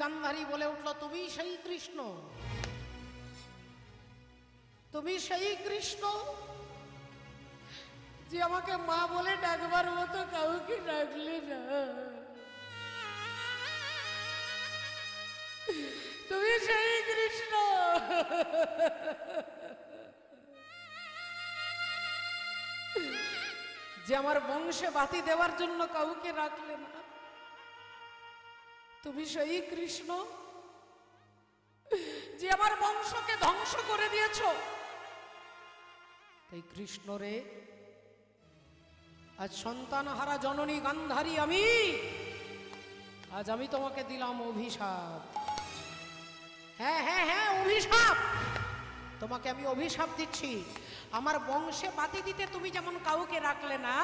গান্ধারী বলে উঠল, তুমি সেই কৃষ্ণ, তুমি সেই কৃষ্ণ যে আমাকে মা বলে ডাকবার মতো কাউকে ডাকলে না। তুমি সেই কৃষ্ণ যে আমার বংশে বাতি দেওয়ার জন্য কাউকে রাখলে না। তুমি সেই কৃষ্ণ যে আমার বংশকে ধ্বংস করে দিয়েছ। তাই কৃষ্ণ রে, আজ সন্তানহারা জননী গান্ধারী আমি, আজ আমি তোমাকে দিলাম অভিশাপ। হ্যাঁ হ্যাঁ হ্যাঁ, অভিশাপ। তোমাকে আমি অভিশাপ দিচ্ছি। আমার বংশে বাতি দিতে তুমি যেমন কাউকে রাখলে না,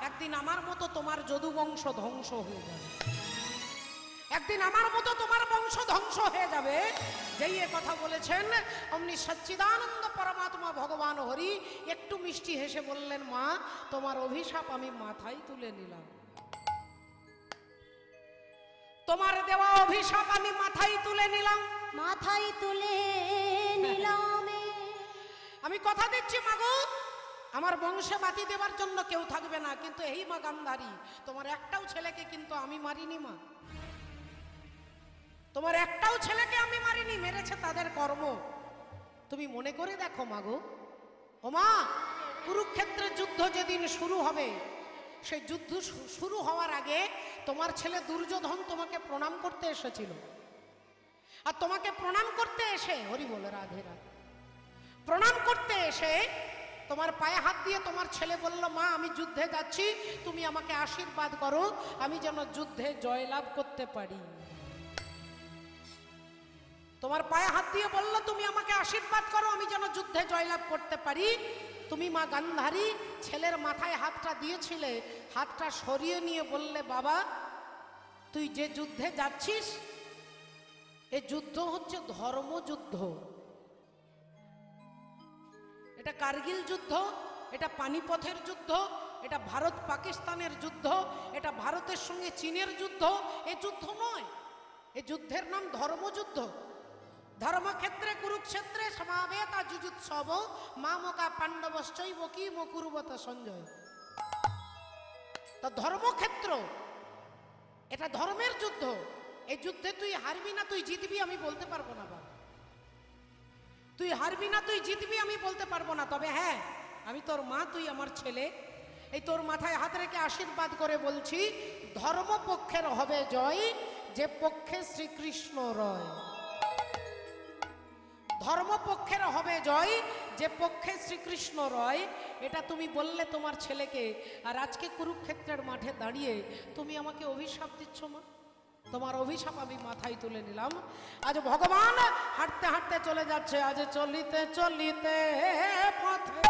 একদিন আমার মতো তোমার যদু বংশ ধ্বংস হয়ে যাবে। একদিন আমার মতো তোমার বংশ ধ্বংস হয়ে যাবে। যেই এ কথা বলেছেন অমনি সচ্চিদানন্দ পরমাত্মা ভগবান হরি একটু মিষ্টি হেসে বললেন, মা তোমার অভিশাপ আমি মাথায় তুলে নিলাম। তোমার দেওয়া অভিশাপ আমি মাথায় তুলে নিলাম। মাথায় তুলে নিলাম। আমি কথা দিচ্ছি মাগো, আমার বংশে বাতি দেবার জন্য কেউ থাকবে না। কিন্তু এই মা গান্ধারী, তোমার একটাও ছেলেকে কিন্তু আমি মারিনি মা। তোমার একটাও ছেলেকে আমি মারিনি, মেরেছে তাদের কর্ম। তুমি মনে করে দেখো মাগো। ও মা, কুরুক্ষেত্রের যুদ্ধ যেদিন শুরু হবে, সেই যুদ্ধ শুরু হওয়ার আগে তোমার ছেলে দুর্যোধন তোমাকে প্রণাম করতে এসেছিল। আর তোমাকে প্রণাম করতে এসে, হরি বল রাধে রাধে, প্রণাম করতে এসে তোমার পায়ে হাত দিয়ে তোমার ছেলে বলল, মা আমি যুদ্ধে যাচ্ছি, তুমি আমাকে আশীর্বাদ করো, আমি যেন যুদ্ধে জয়লাভ করতে পারি। তোমার পায়ে হাত দিয়ে বলল, তুমি আমাকে আশীর্বাদ করো, আমি যেন যুদ্ধে জয়লাভ করতে পারি। তুমি মা গান্ধারী ছেলের মাথায় হাতটা দিয়েছিলে, হাতটা সরিয়ে নিয়ে বললে, বাবা তুই যে যুদ্ধে যাচ্ছিস, এই যুদ্ধ হচ্ছে ধর্মযুদ্ধ। এটা কার্গিল যুদ্ধ, এটা পানিপথের যুদ্ধ, এটা ভারত পাকিস্তানের যুদ্ধ, এটা ভারতের সঙ্গে চীনের যুদ্ধ। এই যুদ্ধ নয়, এই যুদ্ধের নাম ধর্মযুদ্ধ। ধর্মক্ষেত্রে কুরুক্ষেত্রে সমাবেতা যুযুৎসব মামকা পাণ্ডবশ্চৈব কি মকুরবত সঞ্জয়। তো ধর্মক্ষেত্র, এটা ধর্মের যুদ্ধ। এই যুদ্ধে তুই হারবি না তুই জিতবি আমি বলতে পারবো না বাবা। তুই হারবি না তুই জিতবি আমি বলতে পারবো না। তবে হ্যাঁ, আমি তোর মা, তুই আমার ছেলে। এই তোর মাথায় হাত রেখে আশীর্বাদ করে বলছি, ধর্মপক্ষের হবে জয়, যে পক্ষে শ্রীকৃষ্ণ রয়। ধর্মপক্ষের হবে জয়, যে পক্ষে শ্রীকৃষ্ণ রয়। এটা তুমি বললে তোমার ছেলেকে, আর আজকে কুরুক্ষেত্রের মাঠে দাঁড়িয়ে তুমি আমাকে অভিশাপ দিচ্ছ মা। তোমার অভিশাপ আমি মাথায় তুলে নিলাম। আজ ভগবান হাঁটতে হাঁটতে চলে যাচ্ছে, আজ চলিতে চলিতে পথে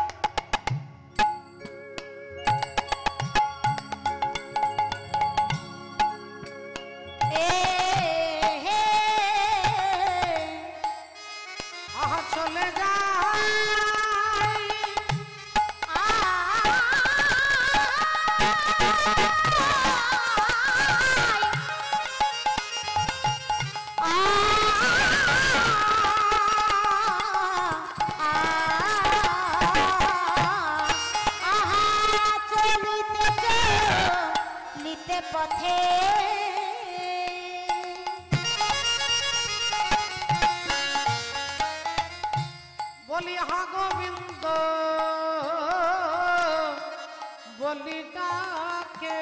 চলে যায়। পথে বলি হা গোবিন্দ বলি ডাকে,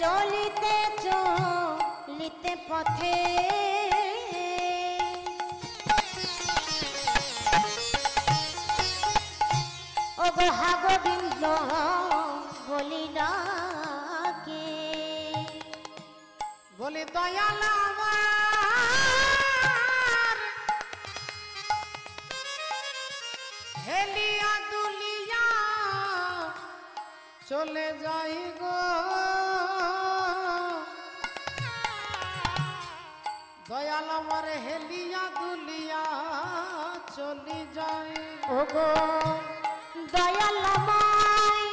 চলিতে চলিতে পথে ও গো হা গোবিন্দ বলি ডাকে। বলি দয়াল আমার হেলিয়া দুলিয়া চলে যাই গো, দয়াল আমার হেলিয়া দুলিয়া চলে যায়। ও গো দয়াল আমায়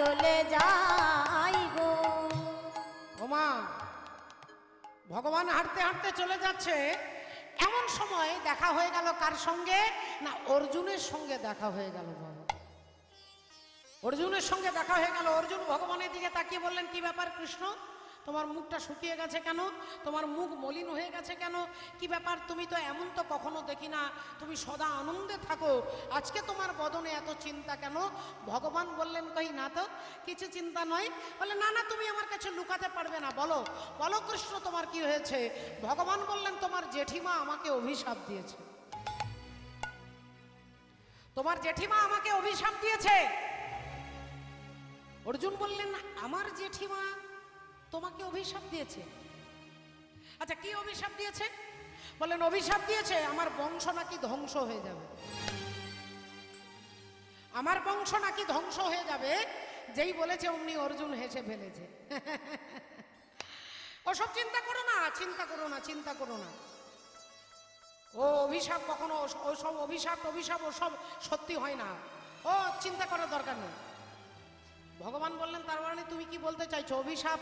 চলে যাই গো। ওমা, ভগবান হাঁটতে হাঁটতে চলে যাচ্ছে, এমন সময় দেখা হয়ে গেল কার সঙ্গে? না, অর্জুনের সঙ্গে দেখা হয়ে গেল। বাবা, অর্জুনের সঙ্গে দেখা হয়ে গেল। অর্জুন ভগবানের দিকে তাকিয়ে বললেন, কি ব্যাপার কৃষ্ণ, তোমার মুখটা শুকিয়ে গেছে কেন? তোমার মুখ মলিন হয়ে গেছে কেন? কি ব্যাপার? তুমি তো এমন তো কখনো দেখি না, তুমি সদা আনন্দে থাকো, আজকে তোমার বদনে এত চিন্তা কেন? ভগবান বললেন, কই না তো, কিছু চিন্তা নয়। বলে, না না, তুমি আমার কাছে লুকাতে পারবে না, বলো বলো কৃষ্ণ, তোমার কি হয়েছে? ভগবান বললেন, তোমার জেঠিমা আমাকে অভিশাপ দিয়েছে। তোমার জেঠিমা আমাকে অভিশাপ দিয়েছে। অর্জুন বললেন, আমার জেঠিমা তোমাকে অভিশাপ দিয়েছে? আচ্ছা, কি অভিশাপ দিয়েছে? বললেন, অভিশাপ দিয়েছে আমার বংশ নাকি ধ্বংস হয়ে যাবে। আমার বংশ নাকি ধ্বংস হয়ে যাবে। যেই বলেছে অমনি অর্জুন হেসে ফেলেছে। ওসব চিন্তা করো না, চিন্তা করো না, চিন্তা করো না। ও অভিশাপ কখনো, ওসব অভিশাপ ওসব সত্যি হয় না, ও চিন্তা করার দরকার নেই। ভগবান বললেন, তার মানে তুমি কি বলতে চাইছো, অভিশাপ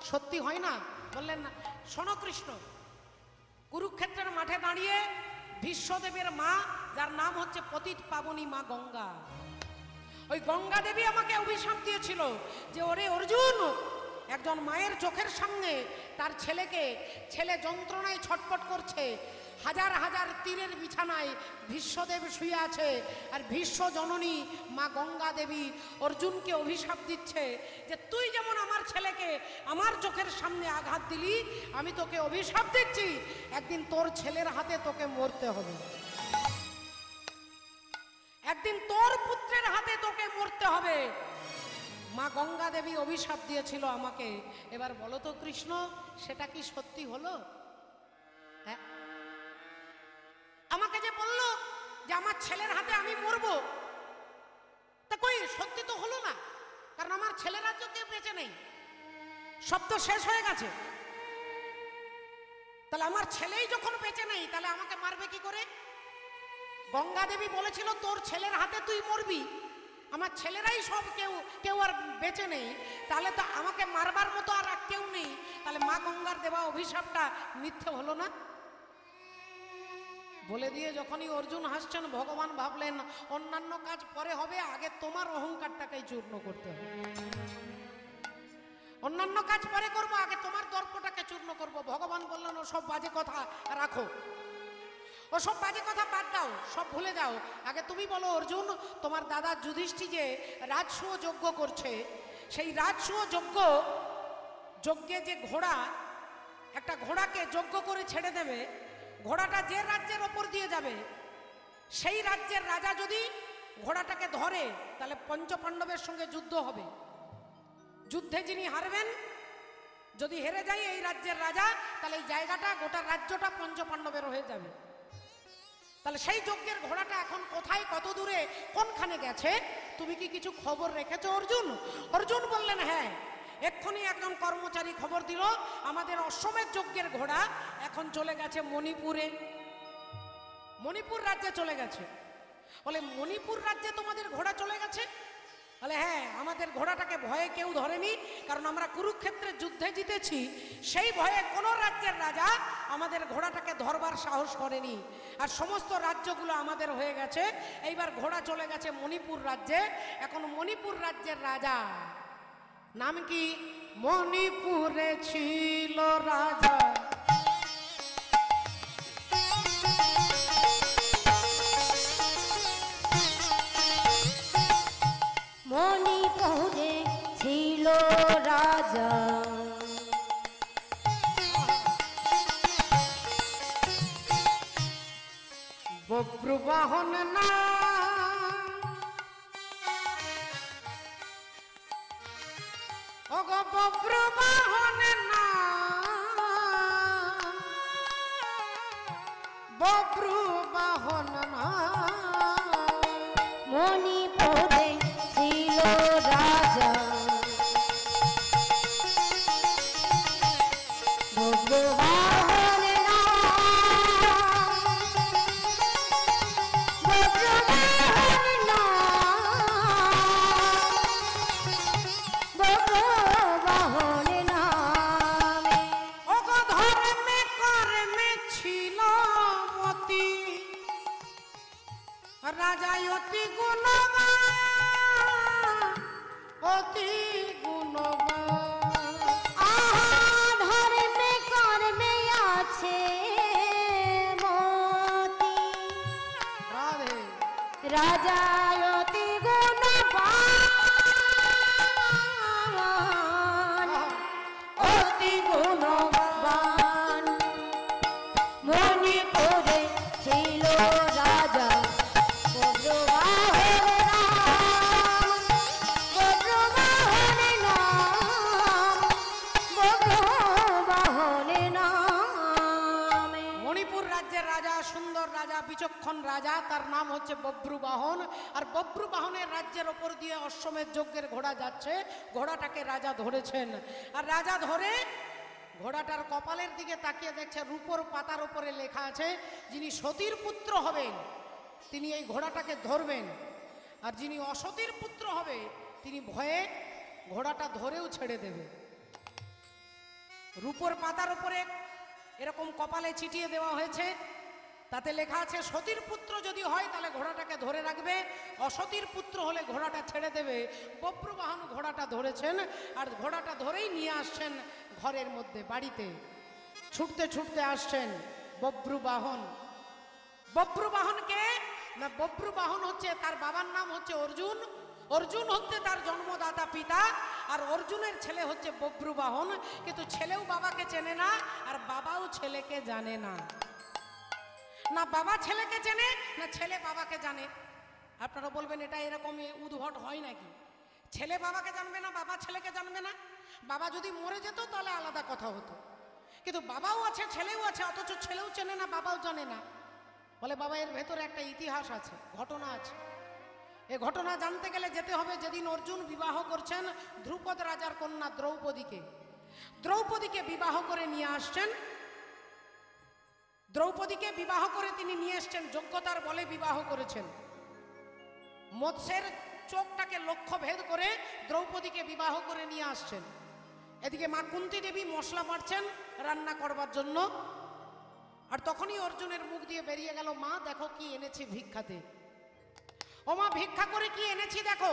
সত্যি হয় না? বললেন, না। শোনো কৃষ্ণ, কুরুক্ষেত্রের মাঠে দাঁড়িয়ে ভীষ্মদেবের মা, যার নাম হচ্ছে পতিত পাবনী মা গঙ্গা, ওই গঙ্গা দেবী আমাকে অভিশাপ দিয়েছিল যে, ওরে অর্জুন, একজন মায়ের চোখের সামনে তার ছেলে যন্ত্রণায় ছটফট করছে, হাজার হাজার তীরের বিছানায় ভীষ্মদেব শুয়ে আছে, আর ভীষ্ম জননী মা গঙ্গা দেবী অর্জুনকে অভিশাপ দিচ্ছে যে, তুই যেমন আমার ছেলেকে আমার চোখের সামনে আঘাত দিলি, আমি তোকে অভিশাপ দিচ্ছি, একদিন তোর ছেলের হাতে তোকে মরতে হবে, একদিন তোর পুত্রের হাতে তোকে মরতে হবে। মা গঙ্গা দেবী অভিশাপ দিয়েছিল আমাকে। এবার বলো তো কৃষ্ণ, সেটা কি সত্যি হলো? হ্যাঁ, আমাকে যে বললো যে আমার ছেলের হাতে আমি মরবো, তা কই সত্যি তো হলো না, কারণ আমার ছেলেরা তো কেউ বেঁচে নেই, সব তো শেষ হয়ে গেছে। তাহলে আমার ছেলেই যখন বেঁচে নেই, তাহলে আমাকে মারবে কি করে? গঙ্গা দেবী বলেছিল তোর ছেলের হাতে তুই মরবি, আমার ছেলেরাই সব, কেউ আর বেঁচে নেই, তাহলে তো আমাকে মারবার মতো আর কেউ নেই, তাহলে মা গঙ্গার দেওয়া অভিশাপটা মিথ্যে হলো না? বলে দিয়ে যখনই অর্জুন হাসছেন, ভগবান ভাবলেন অন্যান্য কাজ পরে হবে, আগে তোমার অহংকারটাকেই চূর্ণ করতে হবে। অন্যান্য কাজ পরে করবো, আগে তোমার দর্পটাকে চূর্ণ করব। ভগবান বললেন, ও সব বাজে কথা রাখো, ও সব বাজে কথা বাদ দাও, সব ভুলে যাও। আগে তুমি বলো অর্জুন, তোমার দাদা যুধিষ্ঠির যে রাজসূয় যজ্ঞ করছে, সেই রাজসূয় যজ্ঞে যে ঘোড়া, একটা ঘোড়াকে যজ্ঞ করে ছেড়ে দেবে, ঘোড়াটা যে রাজ্যের ওপর দিয়ে যাবে, সেই রাজ্যের রাজা যদি ঘোড়াটাকে ধরে, তাহলে পঞ্চপাণ্ডবের সঙ্গে যুদ্ধ হবে। যুদ্ধে যিনি হারবেন, যদি হেরে যায় এই রাজ্যের রাজা, তাহলে এই জায়গাটা, গোটা রাজ্যটা পঞ্চপাণ্ডবের হয়ে যাবে। তাহলে সেই যজ্ঞের ঘোড়াটা এখন কোথায়, কত দূরে, কোনখানে গেছে, তুমি কি কিছু খবর রেখেছো অর্জুন? অর্জুন বললেন, হ্যাঁ, এক্ষুনি একজন কর্মচারী খবর দিল, আমাদের অশ্বমেধ যজ্ঞের ঘোড়া এখন চলে গেছে মণিপুরে, মণিপুর রাজ্যে চলে গেছে। বলে, মণিপুর রাজ্যে তোমাদের ঘোড়া চলে গেছে? বলে, হ্যাঁ, আমাদের ঘোড়াটাকে ভয়ে কেউ ধরেনি, কারণ আমরা কুরুক্ষেত্রের যুদ্ধে জিতেছি, সেই ভয়ে কোন রাজ্যের রাজা আমাদের ঘোড়াটাকে ধরবার সাহস করেনি, আর সমস্ত রাজ্যগুলো আমাদের হয়ে গেছে। এইবার ঘোড়া চলে গেছে মণিপুর রাজ্যে। এখন মণিপুর রাজ্যের রাজা নাম কি? মণিপুরে ছিল রাজা মণিপুরে ছিল রাজা বব্রুবাহন না, ওগো বব্রুবাহন না, বব্রুবাহন না। মণিপুরে ছিল রাজা বব্রুবাহন না, বব্রুবাহন না। সুন্দর রাজা, বিচক্ষণ রাজা, তার নাম হচ্ছে বব্রুবাহন। আর বব্রুবাহনের রাজ্যের ওপর দিয়ে অশ্বমেধ যজ্ঞের ঘোড়া যাচ্ছে, ঘোড়াটাকে রাজা ধরেছেন। আর রাজা ধরে ঘোড়াটার কপালের দিকে তাকিয়ে দেখছে রূপোর পাতার উপরে লেখা আছে যিনি সতীর পুত্র হবেন তিনি এই ঘোড়াটাকে ধরবেন, আর যিনি অসতীর পুত্র হবে তিনি ভয়ে ঘোড়াটা ধরেও ছেড়ে দেবে। রূপোর পাতার উপরে এরকম কপালে ছিটিয়ে দেওয়া হয়েছে, তাতে লেখা আছে সতীর পুত্র যদি হয় তাহলে ঘোড়াটাকে ধরে রাখবে, অসতীর পুত্র হলে ঘোড়াটা ছেড়ে দেবে। বব্রুবাহন ঘোড়াটা ধরেছেন আর ঘোড়াটা ধরেই নিয়ে আসছেন ঘরের মধ্যে, বাড়িতে ছুটতে ছুটতে আসছেন বব্রুবাহন। বব্রুবাহনকে না, বব্রুবাহন হচ্ছে তার বাবার নাম হচ্ছে অর্জুন, অর্জুন হচ্ছে তার জন্মদাতা পিতা, আর অর্জুনের ছেলে হচ্ছে বব্রুবাহন। কিন্তু ছেলেও বাবাকে চেনে না আর বাবাও ছেলেকে জানে না, না বাবা ছেলেকে চেনে না ছেলে বাবাকে জানে। আপনারা বলবেন এটা এরকম উদ্ভট হয় নাকি? ছেলে বাবাকে জানবে না, বাবা ছেলেকে জানবে না? বাবা যদি মরে যেত তাহলে আলাদা কথা হতো, কিন্তু বাবাও আছে ছেলেও আছে, অথচ ছেলেও চেনে না বাবাও জানে না। বলে বাবা এর ভেতরে একটা ইতিহাস আছে, ঘটনা আছে। এই ঘটনা জানতে গেলে যেতে হবে যেদিন অর্জুন বিবাহ করছেন ধ্রুপদ রাজার কন্যা দ্রৌপদীকে। দ্রৌপদীকে বিবাহ করে নিয়ে আসছেন, দ্রৌপদীকে বিবাহ করে তিনি নিয়ে এসছেন, যোগ্যতার বলে বিবাহ করেছেন। মৎস্যের চোখটাকে লক্ষ্য ভেদ করে দ্রৌপদীকে বিবাহ করে নিয়ে আসছেন। এদিকে মা কুন্তী দেবী মশলা বাড়ছেন রান্না করবার জন্য, আর তখনই অর্জুনের মুখ দিয়ে বেরিয়ে গেল, মা দেখো কি এনেছি ভিক্ষাতে। ও মা ভিক্ষা করে কি এনেছি দেখো।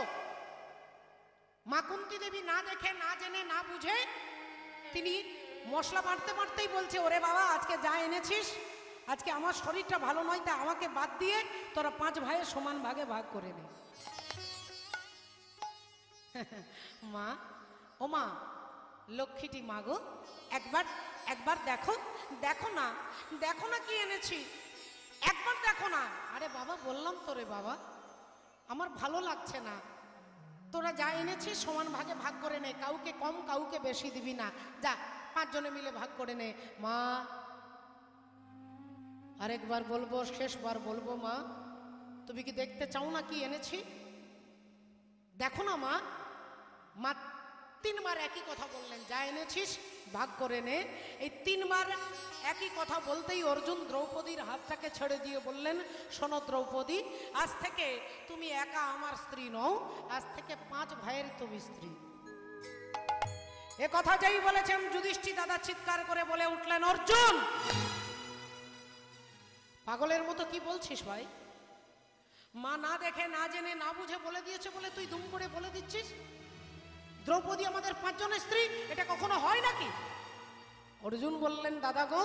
মা কুন্তী দেবী না দেখে না জেনে না বুঝে তিনি মশলা বাড়তে বাড়তেই বলছে, ওরে বাবা আজকে যা এনেছিস, আজকে আমার শরীরটা ভালো নয়, তা আমাকে বাদ দিয়ে তোরা 5 ভাইয়ের সমান ভাগে ভাগ করে নে। মা, ও মা লক্ষ্মীটি মা গো, একবার একবার দেখো, দেখো না, দেখো না কি এনেছি, একবার দেখো না। আরে বাবা বললাম তো রে বাবা, আমার ভালো লাগছে না, তোরা যা এনেছিস সমান ভাগে ভাগ করে নে, কাউকে কম কাউকে বেশি দিবি না, যা 5 জনে মিলে ভাগ করে নে। মা আরেকবার বলবো, শেষবার বলবো, মা তুমি কি দেখতে চাও না কি এনেছি? দেখো না মা। মা 3 বার একই কথা বললেন, যা এনেছিস ভাগ করে নে। এই 3 বার একই কথা বলতেই অর্জুন দ্রৌপদীর হাতটাকে ছেড়ে দিয়ে বললেন, শোনো দ্রৌপদী, আজ থেকে তুমি একা আমার স্ত্রী নও, আজ থেকে 5 ভাইয়ের তুমি স্ত্রী। এ কথা যেই বলেছেন যুধিষ্ঠির দাদা চিৎকার করে বলে উঠলেন, অর্জুন পাগলের মতো কি বলছিস ভাই? মা না দেখে না জেনে না বুঝে বলে দিয়েছে বলে তুই দুম করে বলে দিচ্ছিস দ্রৌপদী আমাদের 5 জনের স্ত্রী? এটা কখনো হয় নাকি? অর্জুন বললেন, দাদা গো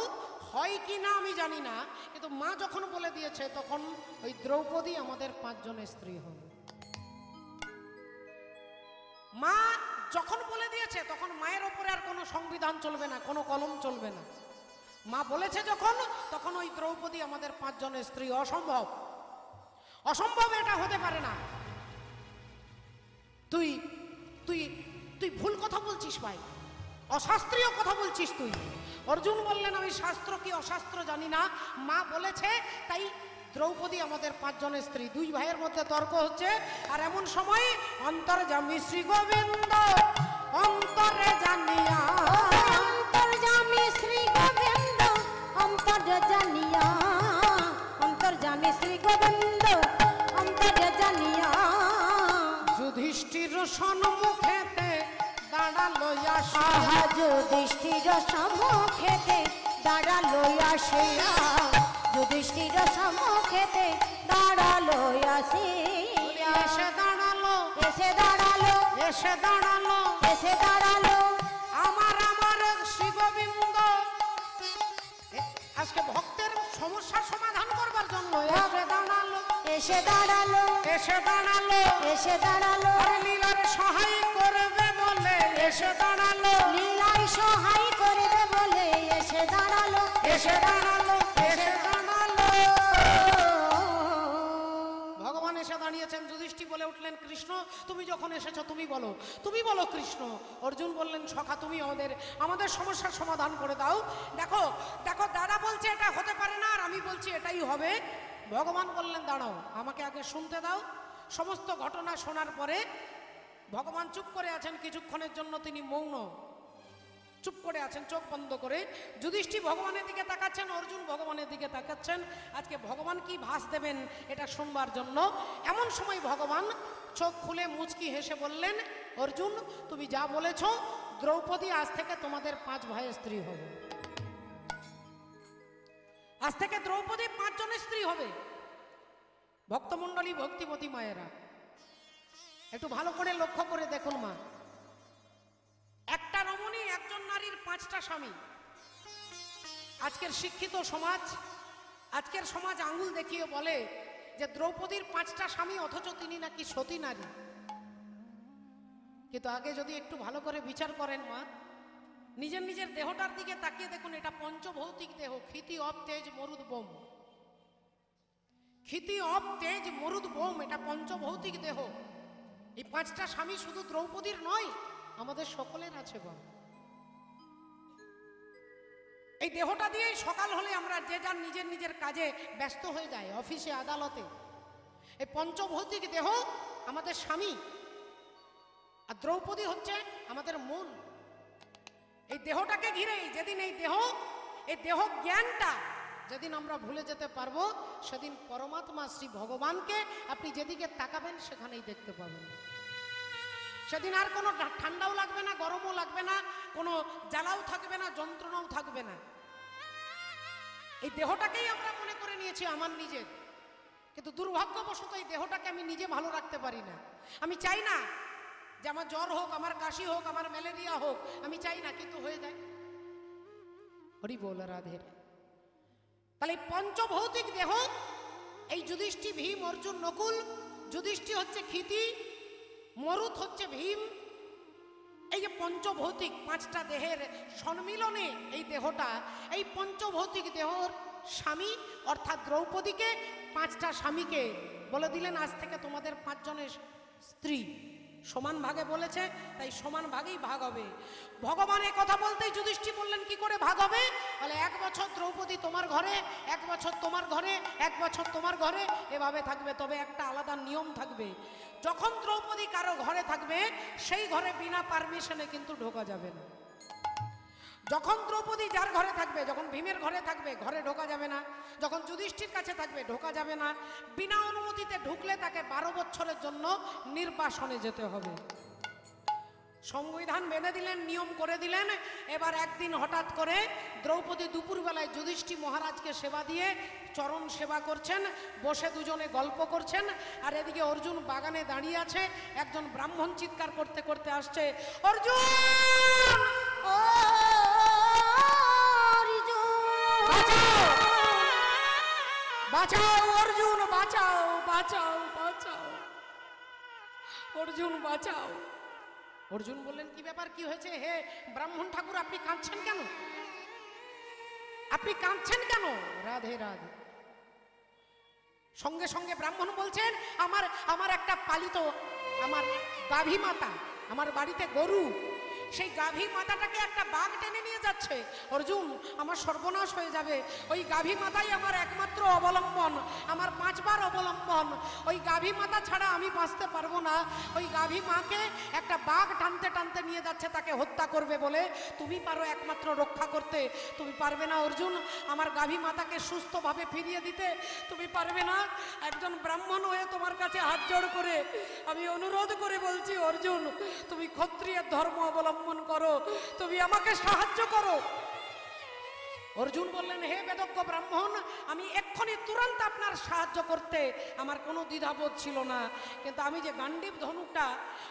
হয় কি না আমি জানি না, কিন্তু মা যখন বলে দিয়েছে তখন ওই দ্রৌপদী আমাদের 5 জনের স্ত্রী হবে। মা যখন বলে দিয়েছে তখন মায়ের ওপরে আর কোনো সংবিধান চলবে না, কোনো কলম চলবে না। মা বলেছে যখন, তখন ওই দ্রৌপদী আমাদের 5 জনের স্ত্রী। অসম্ভব, অসম্ভব, এটা হতে পারে না। তুই তুই তুই ভুল কথা বলছিস ভাই, অশাস্ত্রীয় কথা বলছিস তুই। অর্জুন বললেন, আমি শাস্ত্র কি অশাস্ত্র জানি না, মা বলেছে তাই দ্রৌপদী আমাদের 5 জনের স্ত্রী। 2 ভাইয়ের মধ্যে তর্ক হচ্ছে, আর এমন সময় অন্তর্যামী শ্রী গোবিন্দ অন্তরে জানিয়া, অন্তর্যামী শ্রী গোবিন্দ অন্তরে জানিয়া, অন্তর্যামী শ্রী গোবিন্দ অন্তরে জানিয়া, যুধিষ্ঠির সম্মুখেতে দাঁড়ালো আসিয়া, যুধিষ্ঠির সম্মুখেতে দাঁড়ালো আসিয়া, যুধিষ্ঠির সম্মুখেতে দাঁড়ালো আসিয়া, এসে দাঁড়ালো, এসে দাঁড়ালো, এসে দাঁড়ালো, এসে দাঁড়ালো আমার শ্রী গোবিন্দ। আজকে ভক্তের সমস্যার সমাধান করবার জন্য এসে দাঁড়ালো, এসে দাঁড়ালো, এসে দাঁড়ালো, এসে দাঁড়ালো, আর লীলার সহায় করবে বলে এসে দাঁড়ালো, লীলায় সহায় করবে বলে এসে দাঁড়ালো, এসে দাঁড়ালো, এসে দাঁড়ালো। ভগবান এসে দাঁড়িয়েছেন। যুধিষ্ঠির বলে উঠলেন, উঠলেন, কৃষ্ণ তুমি যখন এসেছো তুমি বলো কৃষ্ণ। অর্জুন বললেন, সখা তুমি আমাদের সমস্যার সমাধান করে দাও। দেখো দেখো দাদা বলছে এটা হতে পারে না, আর আমি বলছি এটাই হবে। ভগবান বললেন, দাঁড়াও, আমাকে আগে শুনতে দাও। সমস্ত ঘটনা শোনার পরে ভগবান চুপ করে আছেন কিছুক্ষণের জন্য, তিনি মৌন চুপ করে আছেন চোখ বন্ধ করে। যুধিষ্ঠির ভগবানের দিকে তাকাচ্ছেন, অর্জুন ভগবানের দিকে তাকাচ্ছেন। আজকে ভগবান কি ভাস দেবেন এটা শুনবার জন্য। এমন সময় ভগবান চোখ খুলে মুচকি হেসে বললেন, অর্জুন তুমি যা বলেছ, দ্রৌপদী আজ থেকে তোমাদের 5 ভাইয়ের স্ত্রী হবে। আজ থেকে দ্রৌপদী 5 জনের স্ত্রী হবে। ভক্তমণ্ডলী, ভক্তিমতী মায়েরা, একটু ভালো করে লক্ষ্য করে দেখুন মা, একটা রমণী, একজন নারীর 5টা স্বামী। আজকের শিক্ষিত সমাজ, আজকের সমাজ আঙুল দেখিয়ে বলে যে দ্রৌপদীর 5টা স্বামী, অথচ তিনি নাকি সতী নারী। কিন্তু আগে যদি একটু ভালো করে বিচার করেন মা, নিজের নিজের দেহটার দিকে তাকিয়ে দেখুন, এটা পঞ্চভৌতিক দেহ, ক্ষিতি অব তেজ মরুদ বোম। ক্ষিতি অব তেজ মরুদ বোম, এটা পঞ্চভৌতিক দেহ। এই 5টা স্বামী শুধু দ্রৌপদীর নয়, আমাদের সকলের আছে গো। এই দেহটা দিয়েই সকাল হলে আমরা যে যার নিজের নিজের কাজে ব্যস্ত হয়ে যায়, অফিসে আদালতে। এই পঞ্চভৌতিক দেহ আমাদের স্বামী, আর দ্রৌপদী হচ্ছে আমাদের মন। এই দেহটাকে ঘিরেই, যেদিন এই দেহ জ্ঞানটা যেদিন আমরা ভুলে যেতে পারবো, সেদিন পরমাত্মা শ্রী ভগবানকে আপনি যেদিকে তাকাবেন সেখানেই দেখতে পাবেন। সেদিন আর কোনো ঠান্ডাও লাগবে না, গরমও লাগবে না, কোনো জ্বালাও থাকবে না, যন্ত্রণাও থাকবে না। এই দেহটাকেই আমরা মনে করে নিয়েছি আমার নিজের, কিন্তু দুর্ভাগ্যবশত এই দেহটাকে আমি নিজে ভালো রাখতে পারি না। আমি চাই না যে আমার জ্বর হোক, আমার কাশি হোক, আমার ম্যালেরিয়া হোক, আমি চাই না, কিন্তু হয়ে যায়। হরি বল রাধে। তাহলে পঞ্চভৌতিক দেহ, এই যুধিষ্ঠির, ভীম, অর্জুন, নকুল। যুধিষ্ঠির হচ্ছে ক্ষিতি, মরুত হচ্ছে ভীম। এই যে পঞ্চভৌতিক 5টা দেহের সম্মিলনে এই দেহটা, এই পঞ্চভৌতিক দেহর স্বামী অর্থাৎ দ্রৌপদীকে, 5টা স্বামীকে বলে দিলেন, আজ থেকে তোমাদের 5 জনের স্ত্রী। সমান ভাগে বলেছে, তাই সমান ভাগেই ভাগ হবে। ভগবান এই কথা বলতেই যুধিষ্ঠির বললেন, কি করে ভাগ হবে? বলে 1 বছর দ্রৌপদী তোমার ঘরে, 1 বছর তোমার ঘরে, 1 বছর তোমার ঘরে, এভাবে থাকবে। তবে একটা আলাদা নিয়ম থাকবে, যখন দ্রৌপদী কারো ঘরে থাকবে, সেই ঘরে বিনা পারমিশনে কিন্তু ঢোকা যাবে না। যখন দ্রৌপদী যার ঘরে থাকবে, যখন ভীমের ঘরে থাকবে, ঘরে ঢোকা যাবে না। যখন যুধিষ্ঠির কাছে থাকবে, ঢোকা যাবে না। বিনা অনুমতিতে ঢুকলে তাকে 12 বছরের জন্য নির্বাসনে যেতে হবে। সংবিধান বেঁধে দিলেন, নিয়ম করে দিলেন। এবার একদিন হঠাৎ করে দ্রৌপদী দুপুরবেলায় যুধিষ্ঠির মহারাজকে সেবা দিয়ে চরণ সেবা করছেন, বসে দুজনে গল্প করছেন। আর এদিকে অর্জুন বাগানে দাঁড়িয়ে আছে। একজন ব্রাহ্মণ চিৎকার করতে করতে আসছে, অর্জুন! বাঁচাও অর্জুন, বাঁচাও, বাঁচাও, বাঁচাও, অর্জুন বাঁচাও। অর্জুন বললেন, কি ব্যাপার, কি হয়েছে? হে ব্রাহ্মণ ঠাকুর, আপনি কাঁদছেন কেন? আপনি কাঁদছেন কেন? রাধে রাধে। সঙ্গে সঙ্গে ব্রাহ্মণ বলছেন, আমার একটা পালিত, আমার গাভী মাতা, আমার বাড়িতে গরু, সেই গাভী মাতাটাকে একটা বাঘ টেনে নিয়ে যাচ্ছে। অর্জুন, আমার সর্বনাশ হয়ে যাবে। ওই গাভী মাতাই আমার একমাত্র অবলম্বন, আমার 5 বার অবলম্বন। ওই গাভী মাতা ছাড়া আমি বাঁচতে পারবো না। ওই গাভী মাকে একটা বাঘ টানতে টানতে নিয়ে যাচ্ছে, তাকে হত্যা করবে বলে। তুমি পারো একমাত্র রক্ষা করতে, তুমি পারবে না অর্জুন আমার গাভী মাতাকে সুস্থভাবে ফিরিয়ে দিতে? তুমি পারবে না? একজন ব্রাহ্মণ হয়ে তোমার কাছে হাত জোড় করে আমি অনুরোধ করে বলছি, অর্জুন তুমি ক্ষত্রিয়ের ধর্ম অবলম্বন করো, তুমি আমাকে সাহায্য করো। অর্জুন বললেন, হে বেদজ্ঞ ব্রাহ্মণ, আমি এক্ষুনি তুরন্ত আপনার সাহায্য করতে আমার কোনো দ্বিধাবোধ ছিল না। কিন্তু আমি যে গান্ডীব ধনুকটা,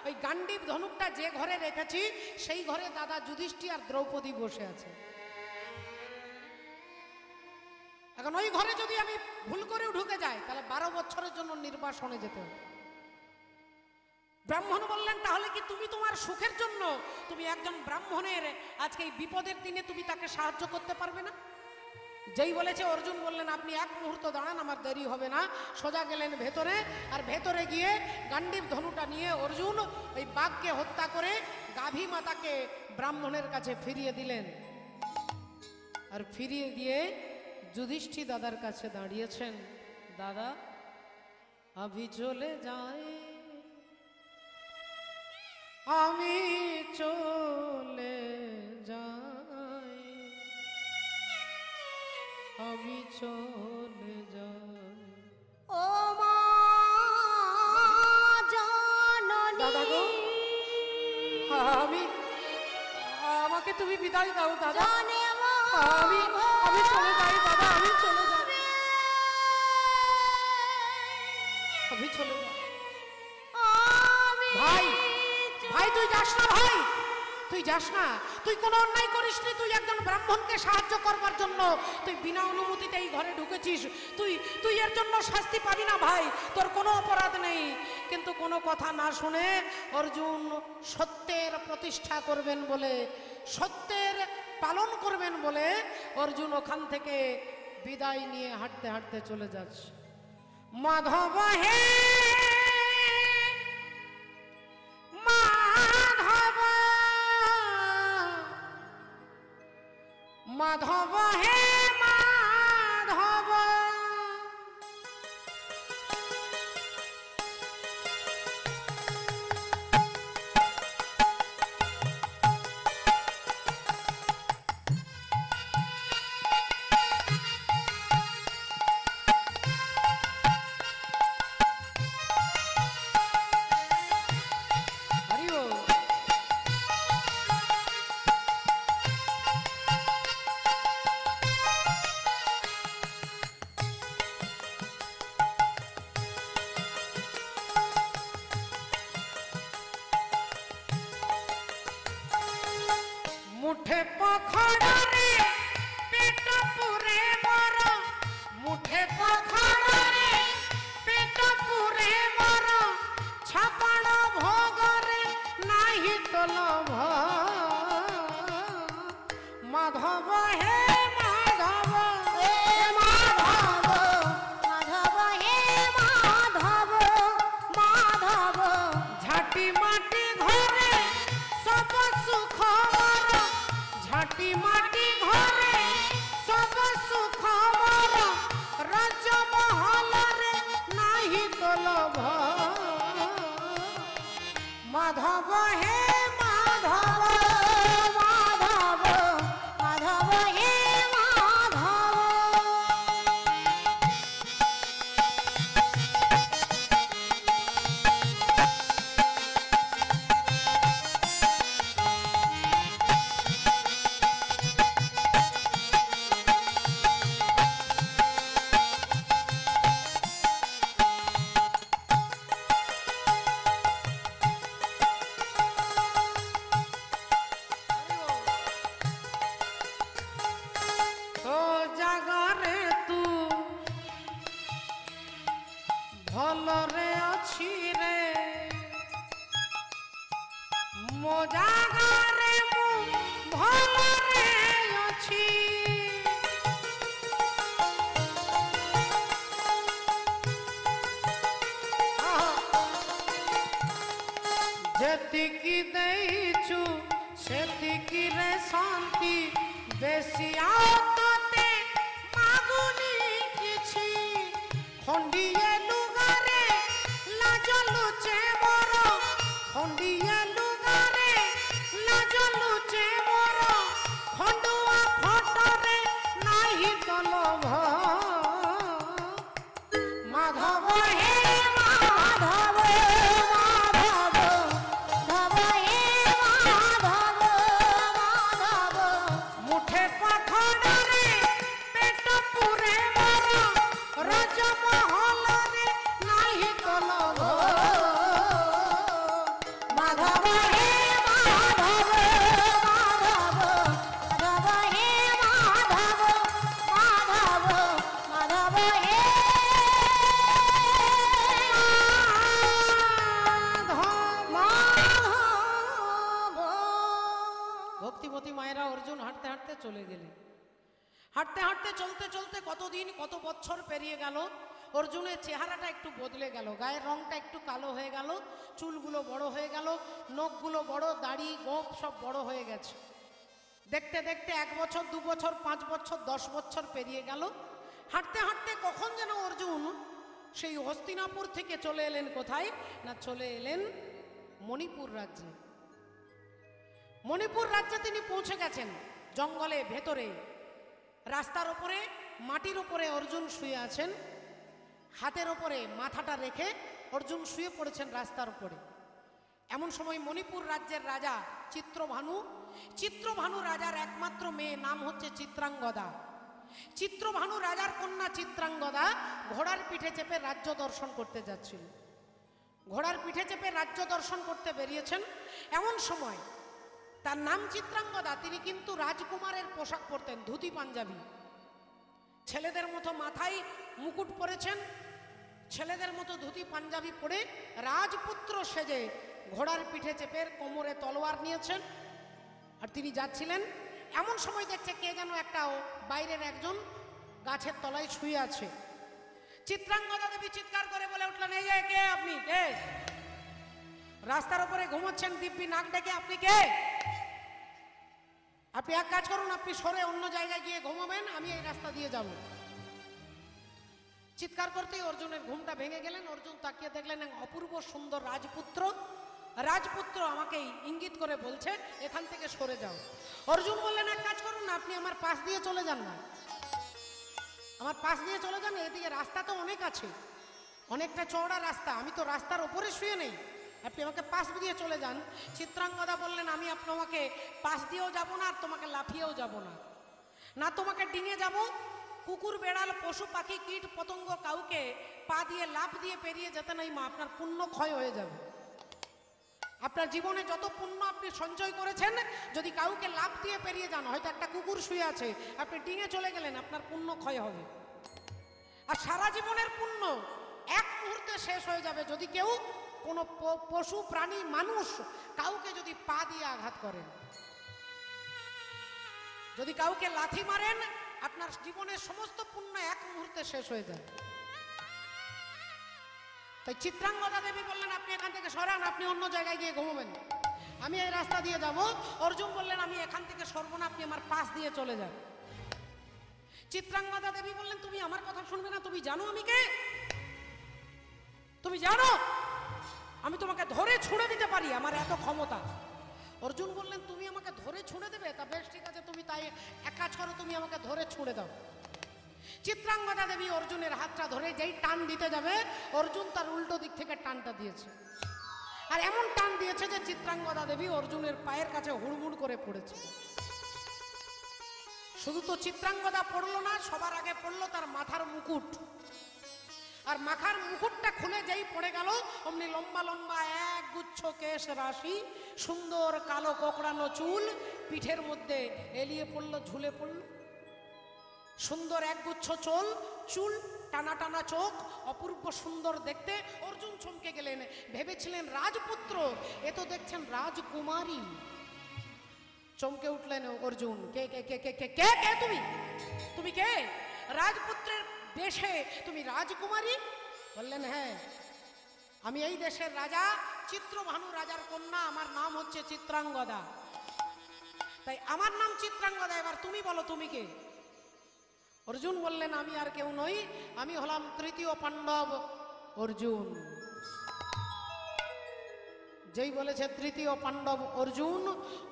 ওই গান্ডীব ধনুকটা যে ঘরে রেখেছি, সেই ঘরে দাদা যুধিষ্ঠির আর দ্রৌপদী বসে আছে। এখন ওই ঘরে যদি আমি ভুল করেও ঢুকে যাই, তাহলে 12 বছরের জন্য নির্বাসনে যেতে হবে। ব্রাহ্মণ বললেন, তাহলে কি তুমি তোমার সুখের জন্য তুমি একজন ব্রাহ্মণের আজকে এই বিপদের দিনে তুমি তাকে সাহায্য করতে পারবে না? যেই বলেছে অর্জুন বললেন আপনি এক মুহূর্ত দাঁড়ান, আমার দেরি হবে না। সোজা গেলেন ভেতরে, আর ভেতরে গিয়ে গান্ডীব ধনুটা নিয়ে অর্জুন ওই বাঘকে হত্যা করে গাভী মাতাকে ব্রাহ্মণের কাছে ফিরিয়ে দিলেন। আর ফিরিয়ে দিয়ে যুধিষ্ঠির দাদার কাছে দাঁড়িয়েছেন, দাদা আমি চলে যাই, আমি চলে যাই, আমি চলে যাই। ও মা জননী, দাদা গো, আমাকে তুমি বিদায় দাও দাদা, আমি চলে যাই দাদা, আমি চলে যাই, আমি চলে যাই। ভাই ভাই তুই যাস না, ভাই তুই যাস না, তুই কোনো অন্যায় করিসনি, তুই একজন ব্রাহ্মণকে সাহায্য করবার জন্য তুই বিনা অনুমতিতে এই ঘরে ঢুকেছিস, তুই এর জন্য শাস্তি পাবি না ভাই, তোর কোনো অপরাধ নেই। কিন্তু কোনো কথা না শুনে অর্জুন সত্যের প্রতিষ্ঠা করবেন বলে, সত্যের পালন করবেন বলে অর্জুন ওখান থেকে বিদায় নিয়ে হাঁটতে হাঁটতে চলে যাচ্ছে। মাধব হে মাধব, মাধব হে মাধব, মুঠে পখড়রে পেট পুরে মর, মুঠে পখড়রে পেট পুরে মর, ছাপাণ ভোগরে নাহি তো লোভ। মাধব হে মাধব, হে মাধব, মাধব হে মাধব, মাধব ঝাঁটি মাটি ঘরে সব সুখ মর, ঝাঁটি মাটি ঘরে সব সুখ মর, রাজমহলরে নাহি তো লোভ। মাধব হে মাধব, মাধব, মাধব হে মাধব। তো জাগারে তু ভলরে অছি রে, মো জাগারে মু ভলরে অছি। যেতিকি দেইছু সেতিকি রে শান্তি, বেশি আর তোতে মাগুনি কিছু। খন্ডিয়ে লুগারে লাজ লুচে মর, খন্ডিয়ে লুগারে লাজ লুচে মর, খন্ডুয়া ফটরে নাহি তো লোভ। মাধব হে মাধব, মাধব, মাধব হে মাধব, মাধব মুঠে পাখড়রে পেট পুরে মর, রাজমহলরে নাহি তো লোভ। মাধব হে মাধব, মাধব, মাধব হে মাধব, মাধব, মাধব হে মাধব। ভক্তিমতী মায়েরা অর্জুন হাঁটতে হাঁটতে চলে গেলেন। হাঁটতে হাঁটতে চলতে চলতে কতদিন কত বছর পেরিয়ে গেল, অর্জুনের চেহারাটা একটু বদলে গেল, গায়ের রংটা একটু কালো হয়ে গেল, চুলগুলো বড় হয়ে গেল, নখগুলো বড়, দাড়ি গোঁফ সব বড় হয়ে গেছে। দেখতে দেখতে 1 বছর 2 বছর 5 বছর 10 বছর পেরিয়ে গেল। হাঁটতে হাঁটতে কখন যেন অর্জুন সেই হস্তিনাপুর থেকে চলে এলেন কোথায় না, চলে এলেন মণিপুর রাজ্যে। মণিপুর রাজ্যে তিনি পৌঁছে গেছেন। জঙ্গলে ভেতরে রাস্তার ওপরে মাটির ওপরে অর্জুন শুয়ে আছেন, হাতের ওপরে মাথাটা রেখে অর্জুন শুয়ে পড়েছেন রাস্তার উপরে। এমন সময় মণিপুর রাজ্যের রাজা চিত্রভানু রাজার একমাত্র মেয়ে, নাম হচ্ছে চিত্রাঙ্গদা। চিত্রভানু রাজার কন্যা চিত্রাঙ্গদা ঘোড়ার পিঠে চেপে রাজ্য দর্শন করতে যাচ্ছিল। ঘোড়ার পিঠে চেপে রাজ্য দর্শন করতে বেরিয়েছেন। এমন সময় তার নাম চিত্রাঙ্গদা, তিনি কিন্তু রাজকুমারের পোশাক পরতেন, ধুতি পাঞ্জাবি। ছেলেদের মতো মাথায় মুকুট পরেছেন, ছেলেদের মতো ধুতি পাঞ্জাবি পরে রাজপুত্র সেজে ঘোড়ার পিঠে চেপে কোমরে তলোয়ার নিয়েছেন আর তিনি যাচ্ছিলেন। এমন সময় দেখছে কে যেন একটা বাইরের একজন গাছের তলায় শুয়ে আছে। চিত্রাঙ্গদা দেবী চিৎকার করে বলে উঠলেন, এই যে কে আপনি? কে? রাস্তার উপরে ঘুমোচ্ছেন দিব্যি নাক ডেকে, আপনি কে? আপনি এক কাজ করুন, আপনি সরে অন্য জায়গায় গিয়ে ঘুমাবেন, আমি এই রাস্তা দিয়ে যাব। চিৎকার করতেই অর্জুনের ঘুমটা ভেঙে গেলেন। অর্জুন তাকিয়ে দেখলেন এক অপূর্ব সুন্দর রাজপুত্র আমাকে ইঙ্গিত করে বলছে এখান থেকে সরে যাও। অর্জুন বললেন, এক কাজ করুন না, আপনি আমার পাশ দিয়ে চলে যান না, আমার পাশ দিয়ে চলে যান, এদিকে রাস্তা তো অনেক আছে, অনেকটা চওড়া রাস্তা, আমি তো রাস্তার ওপরে শুয়ে নেই, আপনি আমাকে পাশ দিয়ে চলে যান। চিত্রাঙ্গদা বললেন, আমি আপনাকে পাশ দিয়েও যাব না আর তোমাকে লাফিয়েও যাব না, না তোমাকে ডিঙে যাব। কুকুর বেড়াল পশু পাখি কীট পতঙ্গ কাউকে পা দিয়ে লাফ দিয়ে পেরিয়ে যেতে নাই মা, আপনার পুণ্য ক্ষয় হয়ে যাবে। আপনার জীবনে যত পুণ্য আপনি সঞ্চয় করেছেন, যদি কাউকে লাফ দিয়ে পেরিয়ে যান, হয়তো একটা কুকুর শুয়ে আছে, আপনি ডিঙে চলে গেলেন, আপনার পুণ্য ক্ষয় হবে। আর সারা জীবনের পুণ্য এক মুহূর্তে শেষ হয়ে যাবে যদি কেউ কোনো পশু প্রাণী মানুষ কাউকে যদি পা দিয়ে আঘাত করেন, যদি কাউকে লাথি মারেন, আপনার জীবনের সমস্ত পুণ্য এক মুহূর্তে শেষ হয়ে যায়। তাই চিত্রাঙ্গদা দেবী বললেন, আপনি এখান থেকে সরান, আপনি অন্য জায়গায় গিয়ে ঘুমাবেন, আমি এই রাস্তা দিয়ে যাব। অর্জুন বললেন, আমি এখান থেকে সরবো না, আপনি আমার পাশ দিয়ে চলে যান। চিত্রাঙ্গদা দেবী বললেন, তুমি আমার কথা শুনবে না? তুমি জানো আমি কে? তুমি জানো আমি তোমাকে ধরে ছুঁড়ে দিতে পারি, আমার এত ক্ষমতা। অর্জুন বললেন, তুমি আমাকে ধরে ছুঁড়ে দেবে? তা বেশ ঠিক আছে, তুমি তাই এক কাজ করো, তুমি আমাকে ধরে ছুঁড়ে দাও। চিত্রাঙ্গদা দেবী অর্জুনের হাতটা ধরে যেই টান দিতে যাবে, অর্জুন তার উল্টো দিক থেকে টানটা দিয়েছে, আর এমন টান দিয়েছে যে চিত্রাঙ্গদা দেবী অর্জুনের পায়ের কাছে হুড়মুড় করে পড়েছে। শুধু তো চিত্রাঙ্গদা পড়লো না, সবার আগে পড়লো তার মাথার মুকুট, আর মাথার মুকুটটা খুলে যেই পড়ে গেল, অমনি লম্বা লম্বা এক গুচ্ছ কেশ রাশি, সুন্দর কালো কোকড়ানো চুল পিঠের মধ্যে এলিয়ে পড়লো, ঝুলে পড়লো। সুন্দর একগুচ্ছ চুল, টানা টানা চোখ, অপূর্ব সুন্দর দেখতে। অর্জুন চমকে গেলেন, ভেবেছিলেন রাজপুত্র, এ তো দেখছেন রাজকুমারী। চমকে উঠলেন অর্জুন, কে কে কে কে কে কে কে তুমি? তুমি কে? রাজপুত্রের বেশে তুমি রাজকুমারী? বললেন, হ্যাঁ, আমি এই দেশের রাজা, চিত্রভানু রাজার কন্যা, আমার নাম হচ্ছে চিত্রাঙ্গদা। তাই আমার নাম চিত্রাঙ্গদা, এবার তুমি বলো তুমি কে? অর্জুন বললেন, আমি আর কেউ নই, আমি হলাম তৃতীয় পাণ্ডব অর্জুন। যেই বলেছে তৃতীয় পাণ্ডব অর্জুন,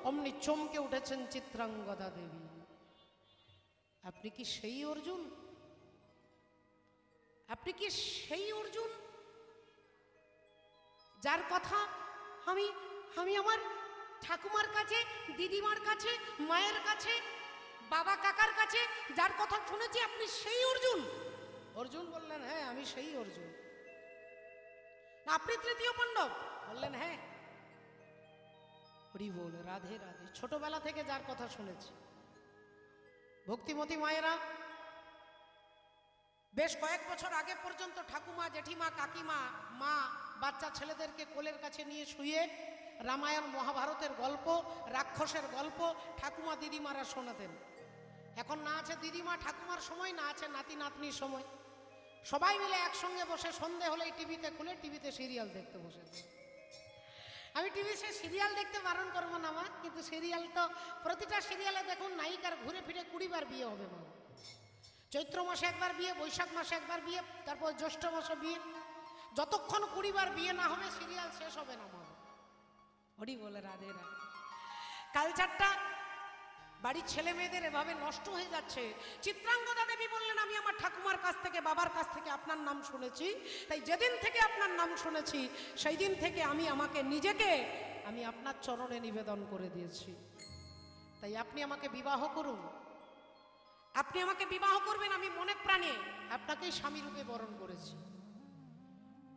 অমনি চমকে উঠেছেন চিত্রাঙ্গদা দেবী। আপনি কি সেই অর্জুন? আপনি কি সেই অর্জুন যার কথা আমি আমার ঠাকুমার কাছে, দিদিমার কাছে, মায়ের কাছে, বাবা কাকার কাছে যার কথা শুনেছি, আপনি সেই অর্জুন? অর্জুন বললেন, হ্যাঁ, আমি সেই অর্জুন। আপনি তৃতীয় পাণ্ডব? বললেন, হ্যাঁ। হরি বল, রাধে রাধে। ছোটবেলা থেকে যার কথা শুনেছি। ভক্তিমতী মায়েরা বেশ কয়েক বছর আগে পর্যন্ত ঠাকুমা, জেঠিমা, কাকিমা, মা বাচ্চা ছেলেদেরকে কোলের কাছে নিয়ে শুয়ে রামায়ণ মহাভারতের গল্প, রাক্ষসের গল্প ঠাকুমা দিদিমারা শোনাতেন। এখন না আছে দিদিমা ঠাকুমার সময়, না আছে নাতি নাতনির সময়। সবাই মিলে একসঙ্গে বসে সন্ধে হলেই টিভিতে খুলে টিভিতে সিরিয়াল দেখতে বসেছে। আমি টিভিতে সিরিয়াল দেখতে বারণ করবো না মা, কিন্তু সিরিয়াল তো প্রতিটা সিরিয়ালে দেখুন নায়িকার ঘুরে ফিরে 20 বার বিয়ে হবে মা। চৈত্র মাসে একবার বিয়ে, বৈশাখ মাসে একবার বিয়ে, তারপর জ্যৈষ্ঠ মাসে বিয়ে। যতক্ষণ 20 বার বিয়ে না হবে সিরিয়াল শেষ হবে না মা। হরি বলে রাধে রাধে। কালচারটা বাড়ির ছেলে মেয়েদের এভাবে নষ্ট হয়ে যাচ্ছে। চিত্রাঙ্গদা দেবী বললেন, আমি আমার ঠাকুমার কাছ থেকে, বাবার কাছ থেকে আপনার নাম শুনেছি, তাই যেদিন থেকে আপনার নাম শুনেছি সেই দিন থেকে আমাকে নিজেকে আপনার চরণে নিবেদন করে দিয়েছি। তাই আপনি আমাকে বিবাহ করুন, আপনি আমাকে বিবাহ করবেন। আমি মনে প্রাণে আপনাকেই স্বামী রূপে বরণ করেছি।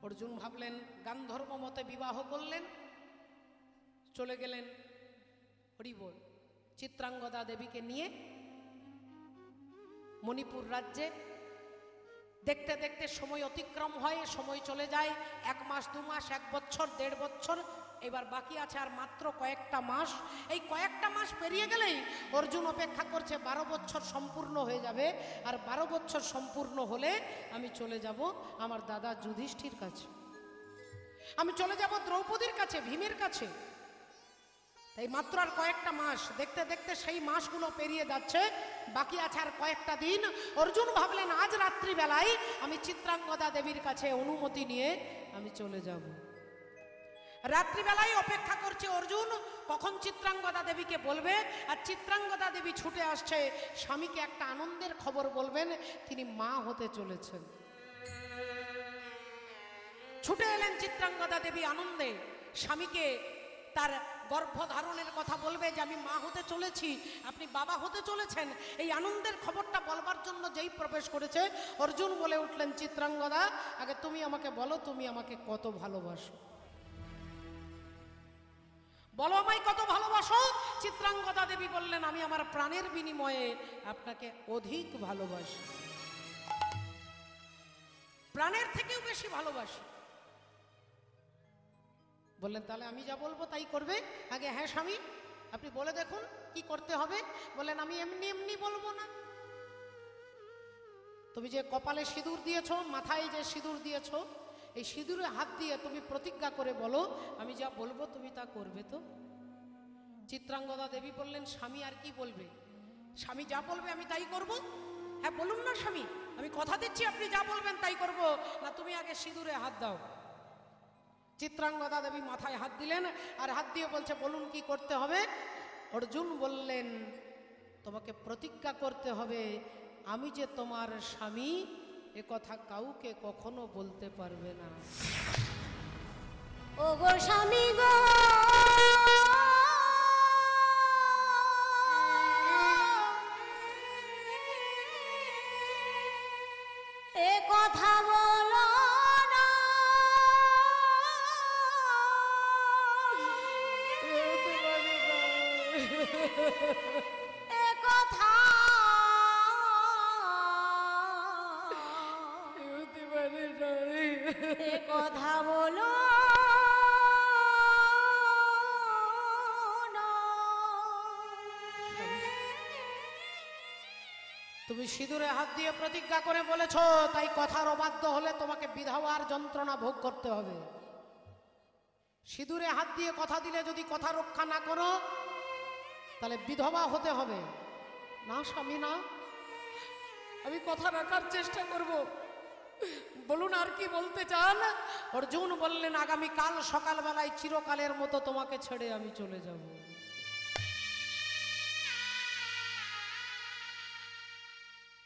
অর্জুন ভাবলেন, গান্ধর্ব মতে বিবাহ করলেন, চলে গেলেন হরি বল চিত্রাঙ্গদা দেবীকে নিয়ে মণিপুর রাজ্যে। দেখতে দেখতে সময় অতিক্রম হয়, সময় চলে যায় 1 মাস 2 মাস 1 বছর 1.5 বছর। এবার বাকি আছে আর মাত্র কয়েকটা মাস। এই কয়েকটা মাস পেরিয়ে গেলেই অর্জুন অপেক্ষা করছে 12 বছর সম্পূর্ণ হয়ে যাবে। আর 12 বছর সম্পূর্ণ হলে আমি চলে যাব আমার দাদা যুধিষ্ঠির কাছে, আমি চলে যাব দ্রৌপদীর কাছে, ভীমের কাছে। তাই মাত্র আর কয়েকটা মাস। দেখতে দেখতে সেই মাসগুলো পেরিয়ে যাচ্ছে, বাকি আছে আর কয়েকটা দিন। অর্জুন ভাবলেন, আজ রাত্রিবেলায় আমি চিত্রাঙ্গদা দেবীর কাছে অনুমতি নিয়ে আমি চলে যাব। রাত্রিবেলায় অপেক্ষা করছে অর্জুন, কখন চিত্রাঙ্গদা দেবীকে বলবে। আর চিত্রাঙ্গদা দেবী ছুটে আসছে, স্বামীকে একটা আনন্দের খবর বলবেন, তিনি মা হতে চলেছেন। ছুটে এলেন চিত্রাঙ্গদা দেবী আনন্দে, স্বামীকে তার গর্ভধারণের কথা বলবে, যে আমি মা হতে চলেছি, আপনি বাবা হতে চলেছেন। এই আনন্দের খবরটা বলবার জন্য যেই প্রবেশ করেছে, অর্জুন বলে উঠলেন, চিত্রাঙ্গদা, আগে তুমি আমাকে বলো, তুমি আমাকে কত ভালোবাসো, বলো আমায় কত ভালোবাসো। চিত্রাঙ্গদা দেবী বললেন, আমি আমার প্রাণের বিনিময়ে আপনাকে অধিক ভালোবাসি, প্রাণের থেকেও বেশি ভালোবাসি। বললেন, তাহলে আমি যা বলবো তাই করবে? আগে হ্যাঁ স্বামী, আপনি বলে দেখুন কি করতে হবে। বললেন, আমি এমনি এমনি বলবো না। তুমি যে কপালে সিঁদুর দিয়েছো, মাথায় যে সিঁদুর দিয়েছো, এই সিঁদুরে হাত দিয়ে তুমি প্রতিজ্ঞা করে বলো, আমি যা বলবো তুমি তা করবে তো? চিত্রাঙ্গদা দেবী বললেন, স্বামী আর কি বলবে? স্বামী যা বলবে আমি তাই করব। হ্যাঁ বলুন না স্বামী, আমি কথা দিচ্ছি আপনি যা বলবেন তাই করব। না, তুমি আগে সিঁদুরে হাত দাও। চিত্রাঙ্গদা দেবী মাথায় হাত দিলেন, আর হাত দিয়ে বলছে, বলুন কি করতে হবে। অর্জুন বললেন, তোমাকে প্রতিজ্ঞা করতে হবে, আমি যে তোমার স্বামী এ কথা কাউকে কখনো বলতে পারবে না। ও গো স্বামী গো, এ কথা বলো না, এ কথা এ কথা বলো না। তুমি সিঁদুরে হাত দিয়ে প্রতিজ্ঞা করে বলেছো, তাই কথার অবাধ্য হলে তোমাকে বিধবার যন্ত্রণা ভোগ করতে হবে। সিঁদুরে হাত দিয়ে কথা দিলে যদি কথা রক্ষা না করো, তাহলে বিধবা হতে হবে। না স্বামী না, আমি কথা রাখার চেষ্টা করব। বলুন আর কি বলতে চান? অর্জুন বললেন, আগামী কাল সকালবেলায় চিরকালের মতো তোমাকে ছেড়ে আমি চলে যাব।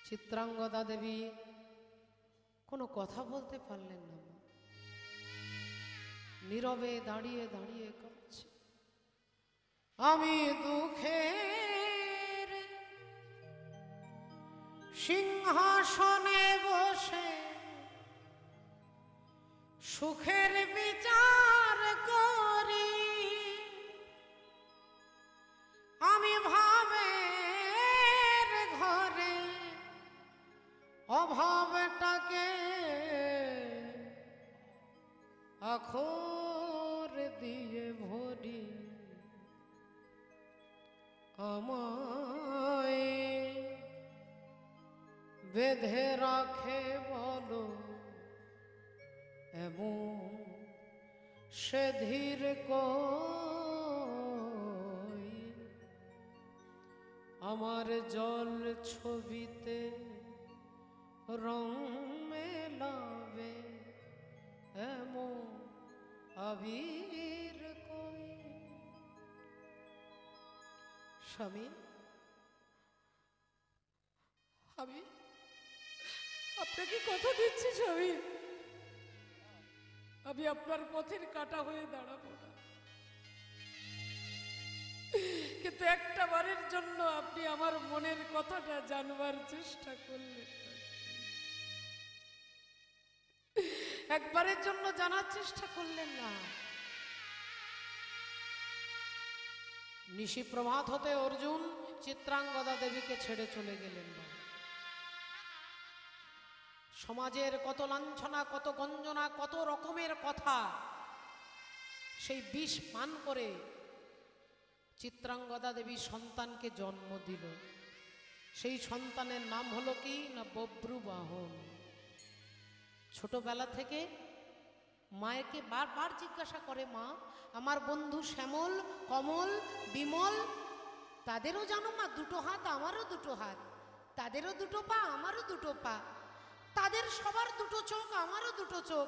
চিত্রাঙ্গদা দেবী কোনো কথা বলতে পারলেন না, নীরবে দাঁড়িয়ে দাঁড়িয়ে কাঁদছে। আমি দুঃখের সিংহাসনে বসে সুখের বিচার করি, আমি ভাবের ঘরে অভাবটাকে আখর দিয়ে ভরি, আমায় বেঁধে রাখে বলো এমন সে ধীর কই আমার জল ছবিতে রং মেলাবে এমন আবির কই। স্বামী, আমি আপনাকে কথা দিচ্ছি স্বামী, আমি আপনার পথের কাঁটা হয়ে দাঁড়াবো না, কিন্তু একটা বারের জন্য আপনি আমার মনের কথাটা জানবার চেষ্টা করলেন, একবারের জন্য জানার চেষ্টা করলেন না। নিশি প্রভাত হতে অর্জুন চিত্রাঙ্গদা দেবীকে ছেড়ে চলে গেলেন। সমাজের কত লাঞ্ছনা, কত গঞ্জনা, কত রকমের কথা, সেই বিষ পান করে চিত্রাঙ্গদা দেবী সন্তানকে জন্ম দিল। সেই সন্তানের নাম হলো কি না বব্রুবাহন। ছোটবেলা থেকে মায়েকে বারবার জিজ্ঞাসা করে, মা আমার বন্ধু শ্যামল, কমল, বিমল তাদেরও জানো মা দুটো হাত, আমারও দুটো হাত, তাদেরও দুটো পা, আমারও দুটো পা, তাদের সবার দুটো চোখ, আমারও দুটো চোখ,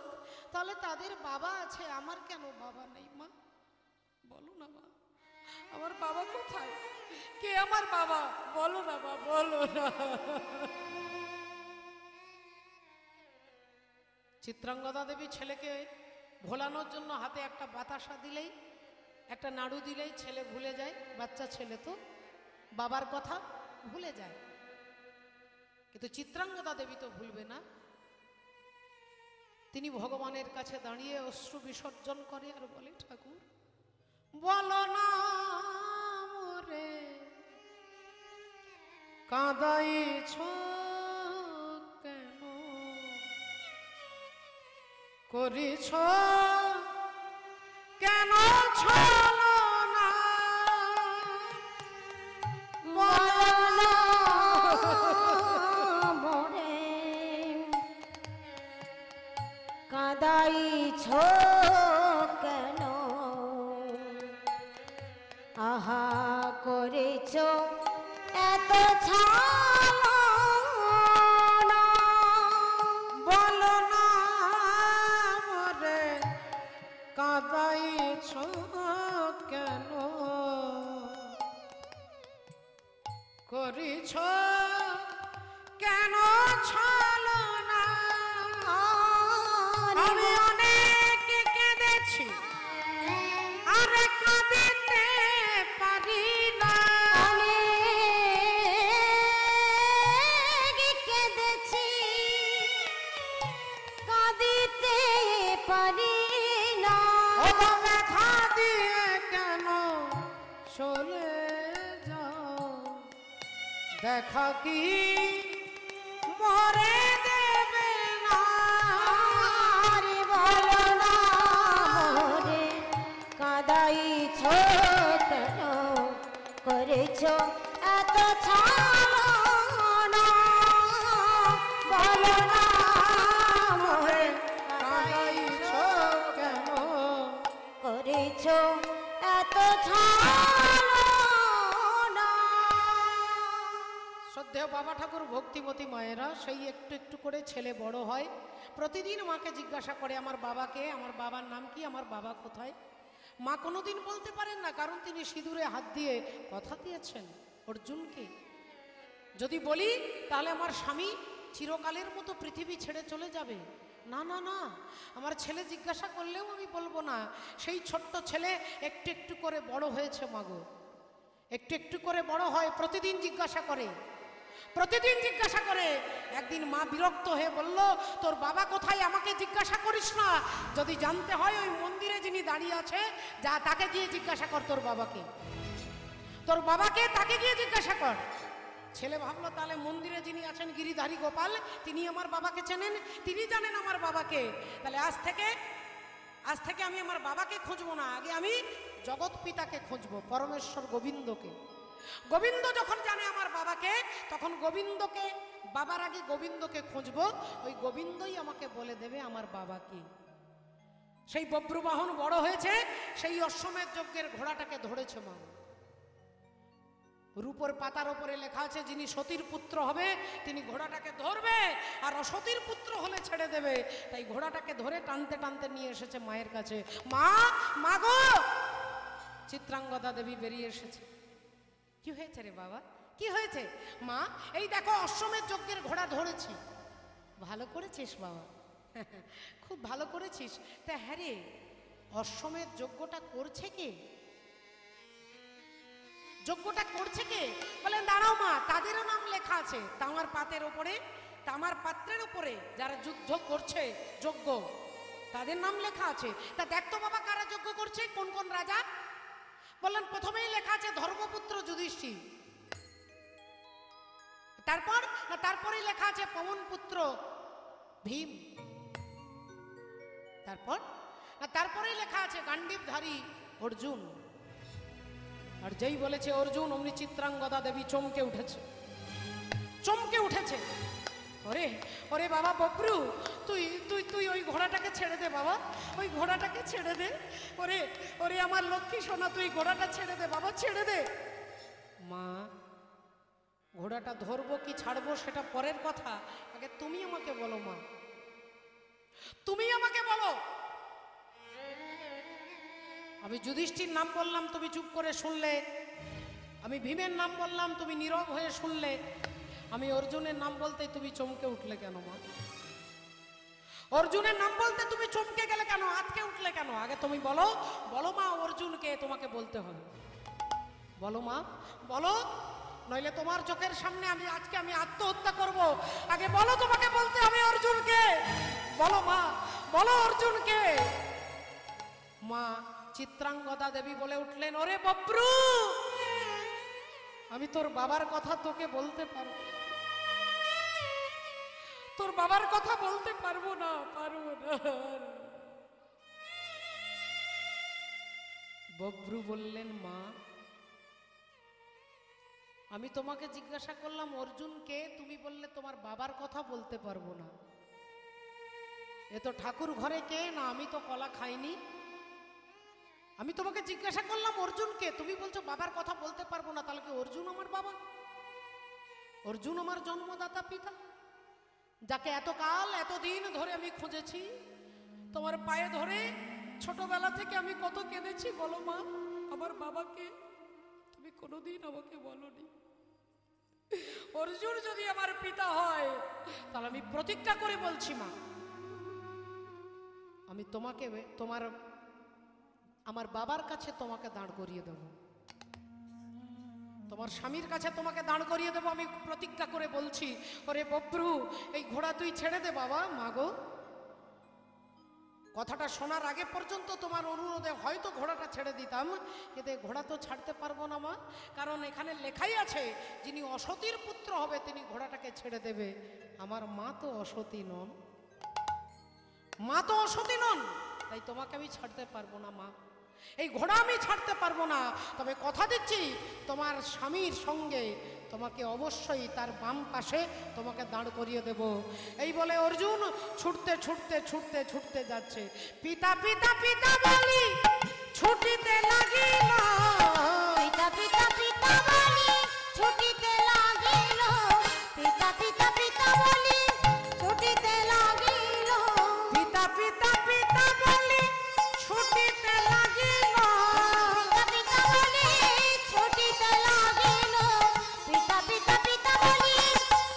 তাহলে তাদের বাবা আছে, আমার কেন বাবা নেই? মা বলো না মা, আমার বাবা কোথায়? কে আমার বাবা? বলো না মা, বলো না। চিত্রাঙ্গদা দেবী ছেলেকে ভোলানোর জন্য হাতে একটা বাতাসা দিলেই, একটা নাড়ু দিলেই ছেলে ভুলে যায়। বাচ্চা ছেলে তো বাবার কথা ভুলে যায়, কিন্তু চিত্রাঙ্গদা দেবী তো ভুলবে না। তিনি ভগবানের কাছে দাঁড়িয়ে অশ্রু বিসর্জন করে আর বলে, ঠাকুর বলো না মোরে কাঁদাইছ কেন, করিছ কেন ছলনা, বলো মোরে কাঁদাইছ কেন, আহা করেছ এত ছলনা, বলো না মোরে কাঁদাইছ কেন, করিছ কেন ছলনা। আমি অনেক কেঁদেছি আর কাঁদিতে পারি না, অনেক কেঁদেছি কাঁদিতে পারি না, ব্যথা দিয়ে কেন চলে যাও, দেখা কি মরে দেবে না। আরে বলো না মোরে কাঁদাইছ কেন, করেছ এত ছলনা, বলো না মোরে কাঁদাইছ কেন, করেছ এত ছলনা। শ্রদ্ধেয় বাবা ঠাকুর, ভক্তিমতী মায়েরা সেই একটু একটু করে ছেলে বড় হয়, প্রতিদিন মাকে জিজ্ঞাসা করে আমার বাবাকে, আমার বাবার নাম কি, আমার বাবা কোথায়। মা কোনোদিন বলতে পারেন না, কারণ তিনি সিঁদুরে হাত দিয়ে কথা দিয়েছেন অর্জুনকে, যদি বলি তাহলে আমার স্বামী চিরকালের মতো পৃথিবী ছেড়ে চলে যাবে। না না না, আমার ছেলে জিজ্ঞাসা করলেও আমি বলবো না। সেই ছোট্ট ছেলে একটু একটু করে বড় হয়েছে মাগো, একটু একটু করে বড় হয়, প্রতিদিন জিজ্ঞাসা করে, প্রতিদিন জিজ্ঞাসা করে। একদিন মা বিরক্ত হয়ে বলল, তোর বাবা কোথায় আমাকে জিজ্ঞাসা করিস না, যদি জানতে হয় ওই মন্দিরে যিনি দাঁড়িয়ে আছে যা, তাকে গিয়ে জিজ্ঞাসা কর তোর বাবাকে, তোর বাবাকে তাকে গিয়ে জিজ্ঞাসা কর। ছেলে ভাবলো তাহলে মন্দিরে যিনি আছেন গিরিধারী গোপাল, তিনি আমার বাবাকে চেনেন, তিনি জানেন আমার বাবাকে, তাহলে আজ থেকে আমি আমার বাবাকে খুঁজবো না, আগে আমি জগৎ পিতাকে খুঁজবো, পরমেশ্বর গোবিন্দকে। গোবিন্দ যখন জানে আমার বাবাকে, তখন গোবিন্দকে, বাবার আগে গোবিন্দকে খুঁজবো, ওই গোবিন্দই আমাকে বলে দেবে আমার বাবা কি। সেই বব্রুবাহন বড় হয়েছে, সেই অশ্বমেধ যজ্ঞের ঘোড়াটাকে ধরেছে মা। রূপর পাতার উপরে লেখা আছে যিনি সতীর পুত্র হবে তিনি ঘোড়াটাকে ধরবে, আর অসতীর পুত্র হলে ছেড়ে দেবে। তাই ঘোড়াটাকে ধরে টানতে টানতে নিয়ে এসেছে মায়ের কাছে। মা, মা গো! চিত্রাঙ্গদা দেবী বেরিয়ে এসেছে। কি হয়েছে রে বাবা, কি হয়েছে? মা, এই দেখো অশ্বমেধ যজ্ঞের ঘোড়া ধরেছি। ভালো করেছিস বাবা, খুব ভালো করেছিস। তা হ্যাঁ রে, অশ্বমেধ যজ্ঞটা করছে কে? যজ্ঞটা করছে কে? বলে দাঁড়াও মা, তাদেরও নাম লেখা আছে তামার পাতের উপরে, তামার পাত্রের উপরে যারা যুদ্ধ করছে যজ্ঞ, তাদের নাম লেখা আছে। তা দেখ তো বাবা কারা যজ্ঞ করছে, কোন কোন রাজা? বললেন প্রথমেই লেখা আছে ধর্মপুত্র যুধিষ্ঠির, তারপর তারপরেই লেখা আছে পবন পুত্র ভীম, তারপরেই লেখা আছে গান্ডীবধারী অর্জুন। আর যেই বলেছে অর্জুন, অমনি চিত্রাঙ্গদা দেবী চমকে উঠেছে, চমকে উঠেছে। ওরে ওরে বাবা বব্রু, তুই তুই তুই ওই ঘোড়াটাকে ছেড়ে দে বাবা, ওই ঘোড়াটাকে ছেড়ে দে। ওরে ওরে আমার লক্ষ্মী সোনা, তুই ঘোড়াটা ছেড়ে দে বাবা, ছেড়ে দে। মা, ঘোড়াটা ধরবো কি ছাড়বো সেটা পরের কথা, আগে তুমি আমাকে বলো মা, তুমি আমাকে বলো। আমি যুধিষ্ঠির নাম বললাম তুমি চুপ করে শুনলে, আমি ভীমের নাম বললাম তুমি নীরব হয়ে শুনলে, আমি অর্জুনের নাম বলতে তুমি চমকে উঠলে কেন মা? অর্জুনের নাম বলতে তুমি চমকে গেলে কেন, আজকে উঠলে কেন? আগে তুমি বলো, বলো মা অর্জুনকে তোমাকে বলতে হবে, বলো মা বলো, নইলে তোমার চোখের সামনে আমি আজকে আমি আত্মহত্যা করব। আগে বলো, তোমাকে বলতে হবে অর্জুনকে, বলো মা বলো অর্জুনকে। মা চিত্রাঙ্গদা দেবী বলে উঠলেন, ওরে বব্রু, আমি তোর বাবার কথা তোকে বলতে পারবো, তোর বাবার কথা বলতে পারবো না, পারবো না। বব্রু বললেন, মা আমি তোমাকে জিজ্ঞাসা করলাম অর্জুনকে, তুমি বললে তোমার বাবার কথা বলতে পারবো না। এ তো ঠাকুর ঘরে কে না, আমি তো কলা খাইনি। আমি তোমাকে জিজ্ঞাসা করলাম অর্জুনকে, তুমি বলছো বাবার কথা বলতে পারবো না, তাহলে কি অর্জুন আমার বাবা? অর্জুন আমার জন্মদাতা পিতা, যাকে এতকাল এতদিন ধরে আমি খুঁজেছি, তোমার পায়ে ধরে ছোটবেলা থেকে আমি কত কেঁদেছি। বলো মা, আমার বাবাকে তুমি কোনোদিন আমাকে বলনি। অর্জুন যদি আমার পিতা হয়, তাহলে আমি প্রতিজ্ঞা করে বলছি মা, আমি তোমাকে তোমার আমার বাবার কাছে তোমাকে দাঁড় করিয়ে দেব, তোমার স্বামীর কাছে তোমাকে দাঁড় করিয়ে দেবো। আমি প্রতিজ্ঞা করে বলছি। ওরে বব্রু, এই ঘোড়া তুই ছেড়ে দে বাবা। মাগো, কথাটা শোনার আগে পর্যন্ত তোমার অনুরোধে হয়তো ঘোড়াটা ছেড়ে দিতাম, কিন্তু ঘোড়া তো ছাড়তে পারবো না মা, কারণ এখানে লেখাই আছে যিনি অসতীর পুত্র হবে তিনি ঘোড়াটাকে ছেড়ে দেবে। আমার মা তো অসতী নন, মা তো অসতী নন, তাই তোমাকে আমি ছাড়তে পারবো না মা, এই ঘোড়া আমি ছাড়তে পারবো না। তবে কথা দিচ্ছি তোমার স্বামীর সঙ্গে তোমাকে অবশ্যই তার বাম পাশে তোমাকে দাঁড় করিয়ে দেব। এই বলে অর্জুন ছুটতে ছুটতে ছুটতে ছুটতে যাচ্ছে। পিতা পিতা পিতা বলি ছুটিতে লাগিল, পিতা পিতা পিতা বলি ছুটিতে লাগিল, পিতা পিতা পিতা বলি ছুটিতে লাগিল, পিতা পিতা পিতা বলি ছুটিতে লাগিল, পিতা পিতা বলি ছুটিতে লাগিল, পিতা পিতা পিতা বলি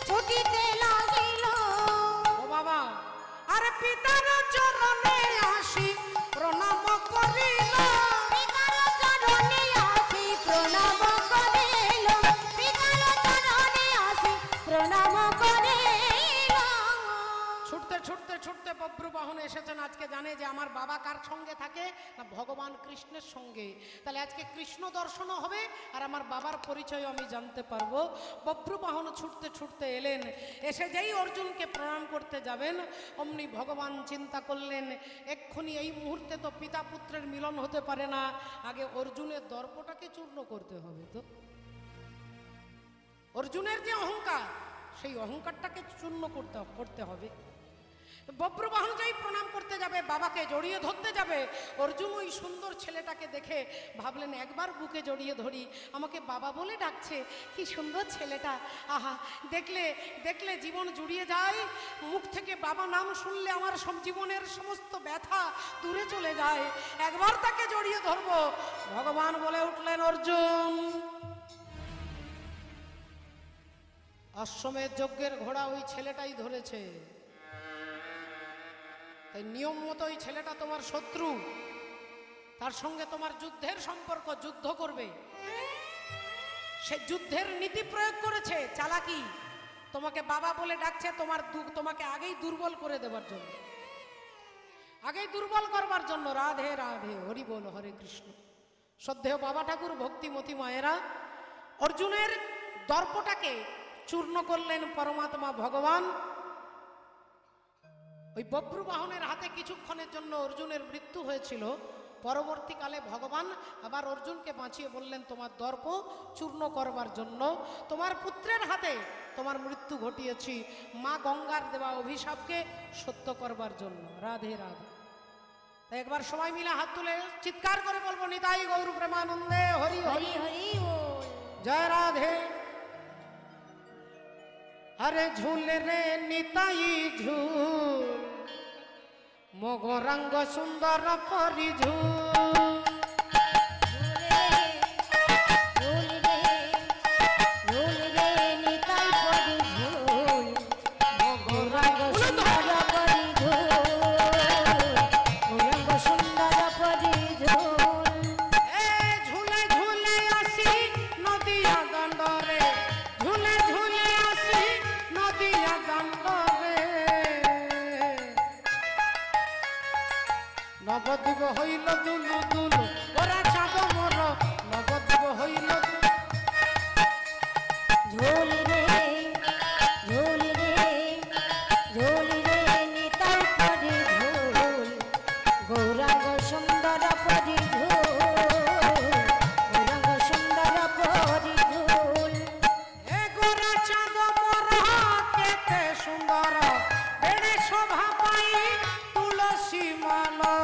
ছুটিতে লাগিল। ও বাবা, আরে পিতার চরণে আসি প্রণাম করিল, পিতার চরণে আসি প্রণাম করিল, পিতার চরণে আসি প্রণাম করিল। ছুটতে ছুটতে ছুটতে বব্রু বাহনে এসেছেন। আজকে জানে যে আমার বাবা কার সঙ্গে থাকে না, ভগবান কৃষ্ণের সঙ্গে। তাহলে আজকে কৃষ্ণ দর্শনও হবে আর আমার বাবার পরিচয় আমি জানতে পারবো। বব্রু বাহন ছুটতে ছুটতে এলেন, এসে যেই অর্জুনকে প্রণাম করতে যাবেন অমনি ভগবান চিন্তা করলেন এক্ষুনি এই মুহূর্তে তো পিতা পুত্রের মিলন হতে পারে না, আগে অর্জুনের দর্পটাকে চূর্ণ করতে হবে। তো অর্জুনের যে অহংকার, সেই অহংকারটাকে চূর্ণ করতে হবে। বব্রবাহন যাই প্রণাম করতে যাবে, বাবাকে জড়িয়ে ধরতে যাবে, অর্জুন ওই সুন্দর ছেলেটাকে দেখে ভাবলেন একবার বুকে জড়িয়ে ধরি, আমাকে বাবা বলে ডাকছে, কি সুন্দর ছেলেটা, আহা, দেখলে দেখলে জীবন জুড়িয়ে যায়, মুখ থেকে বাবা নাম শুনলে আমার সব জীবনের সমস্ত ব্যথা দূরে চলে যায়, একবার তাকে জড়িয়ে ধরবো। ভগবান বলে উঠলেন, অর্জুন, অশ্বমেধ যজ্ঞের ঘোড়া ওই ছেলেটাই ধরেছে, তাই নিয়ম মতো ওই ছেলেটা তোমার শত্রু, তার সঙ্গে তোমার যুদ্ধের সম্পর্ক, যুদ্ধ করবে। সে যুদ্ধের নীতি প্রয়োগ করেছে, চালাকি, তোমাকে বাবা বলে ডাকছে তোমাকে আগেই দুর্বল করে দেবার জন্য, আগেই দুর্বল করবার জন্য। রাধে রাধে, হরি বল, হরে কৃষ্ণ। শ্রদ্ধেয় বাবা ঠাকুর, ভক্তিমতী মায়েরা, অর্জুনের দর্পটাকে চূর্ণ করলেন পরমাত্মা ভগবান। ওই বব্রবাহনের হাতে কিছুক্ষণের জন্য অর্জুনের মৃত্যু হয়েছিল, পরবর্তীকালে ভগবান আবার অর্জুনকে বাঁচিয়ে বললেন, তোমার দর্প চূর্ণ করবার জন্য, তোমার পুত্রের হাতে তোমার মৃত্যু ঘটিয়েছি, মা গঙ্গার দেওয়া অভিশাপকে সত্য করবার জন্য। রাধে রাধে। তাই একবার সবাই মিলে হাত তুলে চিৎকার করে বলবো, নিতাই গৌর প্রেমানন্দে, হরি হরি হরি বল। জয় রাধে। আরে ঝুল রে নিতাই ঝুল, মগরাঙ্গ সুন্দর পরি ঝুল, নবদ্বীপ হইল দুলু দুলু, ওরা চাঁদ মোর, নবদ্বীপ হইল ঝোল রে ঝোল রে ঝোল রে নিতাই পরি ঝোল, গৌরাঙ্গ সুন্দর পরি ঝোল, গৌরাঙ্গ সুন্দর পরি ঝোল। এ গোরা চাঁদ মোর কেতে সুন্দর, বেড়ে শোভা পাই তুলসী মালা।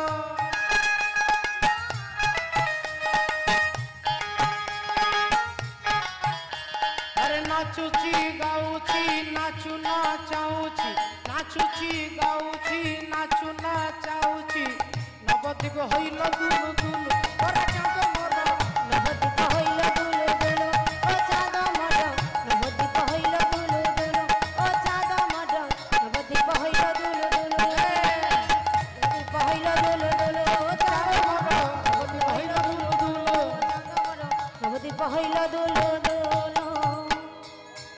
আরে নাচুচি গাউছি, নাচু না চাউছি, নাচুচি গাউছি, নাচু না চাউছি, নবদ্বীপ হইল দুলু দুলু, ওরা চাঁদ